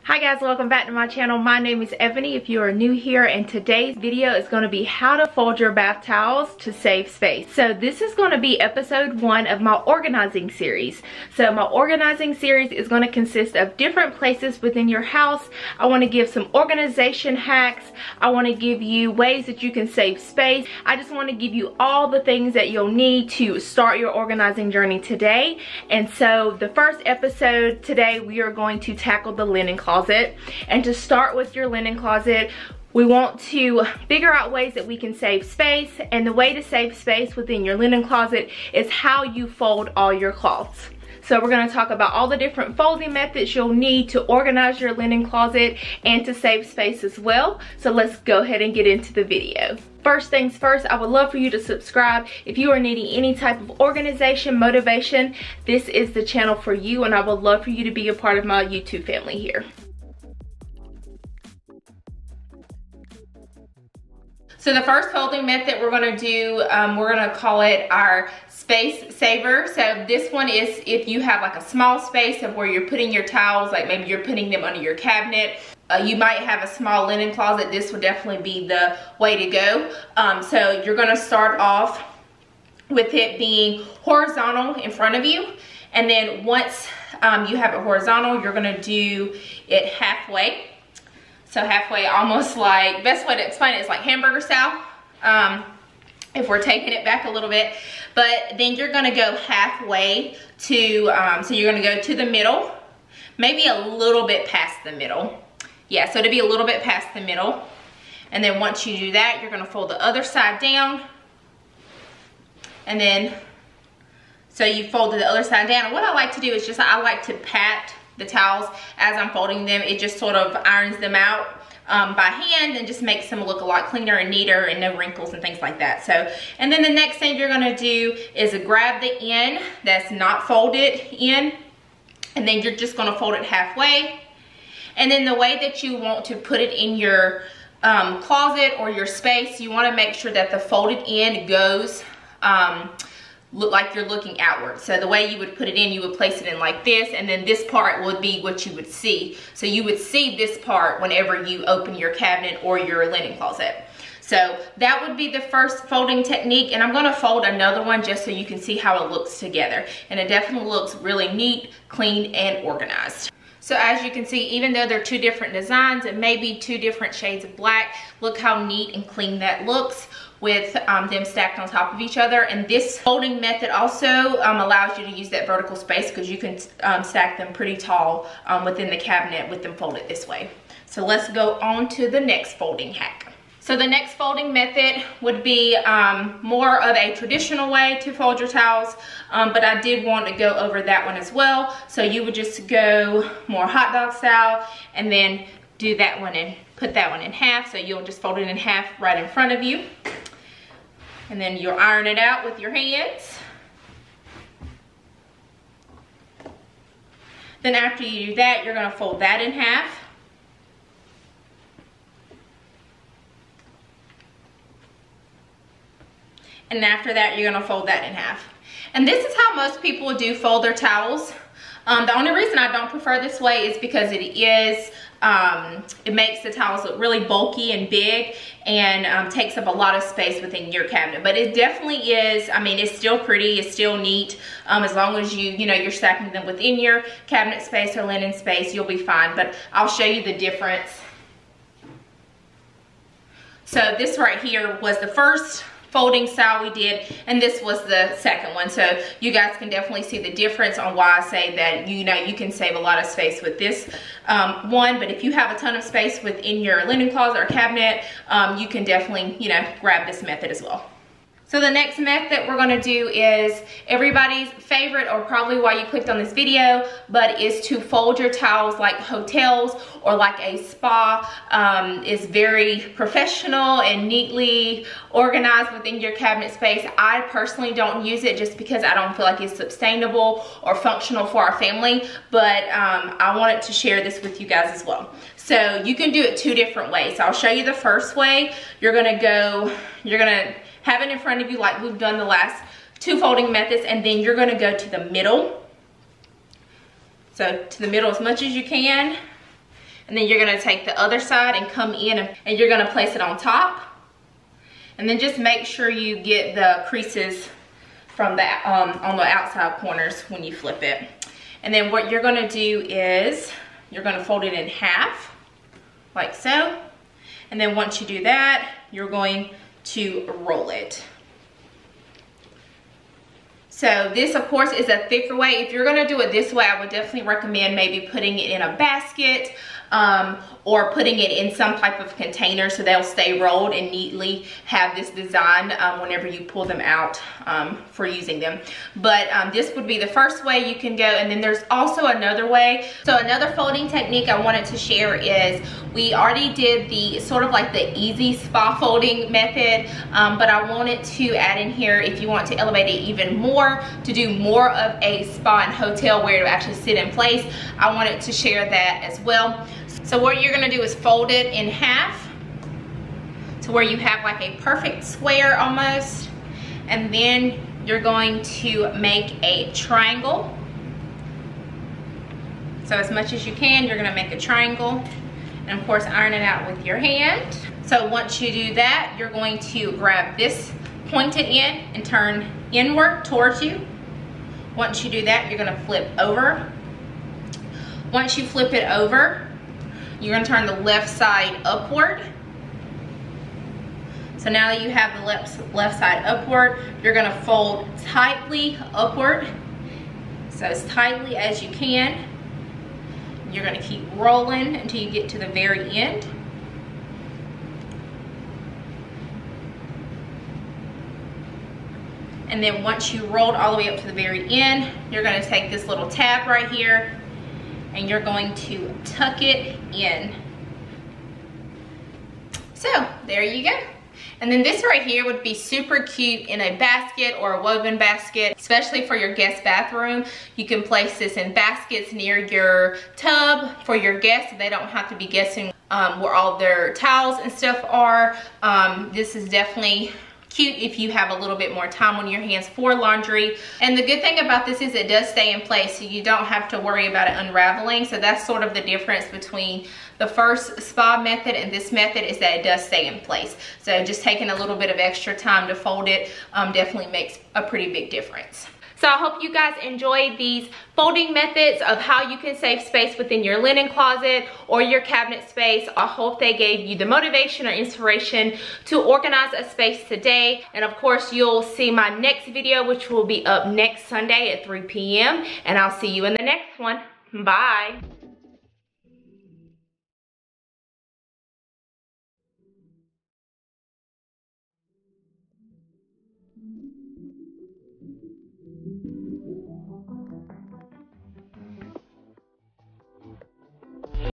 Hi guys, welcome back to my channel. My name is Ebony if you are new here, and today's video is going to be how to fold your bath towels to save space. So this is going to be episode 1 of my organizing series. So my organizing series is going to consist of different places within your house. I want to give some organization hacks. I want to give you ways that you can save space. I just want to give you all the things that you'll need to start your organizing journey today. And so the first episode today, we are going to tackle the linen closet. And to start with your linen closet, we want to figure out ways that we can save space. And the way to save space within your linen closet is how you fold all your cloths. So we're going to talk about all the different folding methods you'll need to organize your linen closet and to save space as well. So let's go ahead and get into the video. First things first, I would love for you to subscribe. If you are needing any type of organization, motivation, this is the channel for you, and I would love for you to be a part of my YouTube family here. So the first folding method we're gonna do, we're gonna call it our space saver. So this one is if you have like a small space of where you're putting your towels, like maybe you're putting them under your cabinet. You might have a small linen closet. This would definitely be the way to go. So you're gonna start off with it being horizontal in front of you. And then once you have it horizontal, you're gonna do it halfway. So halfway, almost like, best way to explain it is like hamburger style, if we're taking it back a little bit. But then you're gonna go halfway to, so you're gonna go to the middle, maybe a little bit past the middle. Yeah, so to be a little bit past the middle. And then once you do that, you're gonna fold the other side down. And then, so you folded the other side down. And what I like to do is just, I like to pat the towels as I'm folding them. It just sort of irons them out by hand and just makes them look a lot cleaner and neater and no wrinkles and things like that. So, and then the next thing you're gonna do is grab the end that's not folded in, and then you're just gonna fold it halfway. And then the way that you want to put it in your closet or your space, you wanna make sure that the folded end goes look like you're looking outward. So the way you would put it in, you would place it in like this, and then this part would be what you would see. So you would see this part whenever you open your cabinet or your linen closet. So that would be the first folding technique, and I'm gonna fold another one just so you can see how it looks together. And it definitely looks really neat, clean, and organized. So as you can see, even though they're two different designs, it may be two different shades of black, look how neat and clean that looks with them stacked on top of each other. And this folding method also allows you to use that vertical space because you can stack them pretty tall within the cabinet with them folded this way. So let's go on to the next folding hack. So the next folding method would be more of a traditional way to fold your towels, but I did want to go over that one as well. So you would just go more hot dog style and then do that one and put that one in half. So you'll just fold it in half right in front of you. And then you'll iron it out with your hands. Then after you do that, you're gonna fold that in half. And after that, you're gonna fold that in half. And this is how most people do fold their towels. The only reason I don't prefer this way is because it makes the towels look really bulky and big and takes up a lot of space within your cabinet. But it definitely is, I mean, it's still pretty, it's still neat. As long as you're stacking them within your cabinet space or linen space, you'll be fine. But I'll show you the difference. So this right here was the first folding style we did, and this was the second one. So you guys can definitely see the difference on why I say that you can save a lot of space with this one. But if you have a ton of space within your linen closet or cabinet, you can definitely grab this method as well. So the next method we're gonna do is everybody's favorite, or probably why you clicked on this video, but is to fold your towels like hotels or like a spa. Is very professional and neatly organized within your cabinet space. I personally don't use it just because I don't feel like it's sustainable or functional for our family, but I wanted to share this with you guys as well. So you can do it two different ways. So I'll show you the first way. You're gonna have it in front of you like we've done the last two folding methods, and then you're gonna go to the middle. So to the middle as much as you can, And then you're gonna take the other side and come in and you're gonna place it on top. And then just make sure you get the creases from the on the outside corners when you flip it. And then what you're gonna do is you're gonna fold it in half, like so. And then once you do that, you're going to roll it. So this, of course, is a thicker way. If you're gonna do it this way, I would definitely recommend maybe putting it in a basket or putting it in some type of container so they'll stay rolled and neatly have this design whenever you pull them out for using them. But this would be the first way you can go, and then there's also another way. So another folding technique I wanted to share is we already did the sort of like the easy spa folding method, but I wanted to add in here, if you want to elevate it even more, to do more of a spa and hotel where it will actually sit in place. I wanted to share that as well. So what you're gonna do is fold it in half to where you have like a perfect square almost, and then you're going to make a triangle. So as much as you can, you're gonna make a triangle, and of course iron it out with your hand. So once you do that, you're going to grab this pointed end and turn inward towards you. Once you do that, you're gonna flip over. Once you flip it over, you're gonna turn the left side upward. So now that you have the left side upward, you're gonna fold tightly upward. So as tightly as you can. You're gonna keep rolling until you get to the very end. And then once you rolled all the way up to the very end, you're gonna take this little tab right here and you're going to tuck it in. So there you go. And then this right here would be super cute in a basket or a woven basket, especially for your guest bathroom. You can place this in baskets near your tub for your guests so they don't have to be guessing where all their towels and stuff are. This is definitely cute if you have a little bit more time on your hands for laundry. And the good thing about this is it does stay in place, so you don't have to worry about it unraveling. So that's sort of the difference between the first spa method and this method, is that it does stay in place. So just taking a little bit of extra time to fold it definitely makes a pretty big difference. So I hope you guys enjoyed these folding methods of how you can save space within your linen closet or your cabinet space. I hope they gave you the motivation or inspiration to organize a space today. And of course, you'll see my next video, which will be up next Sunday at 3 p.m. And I'll see you in the next one. Bye.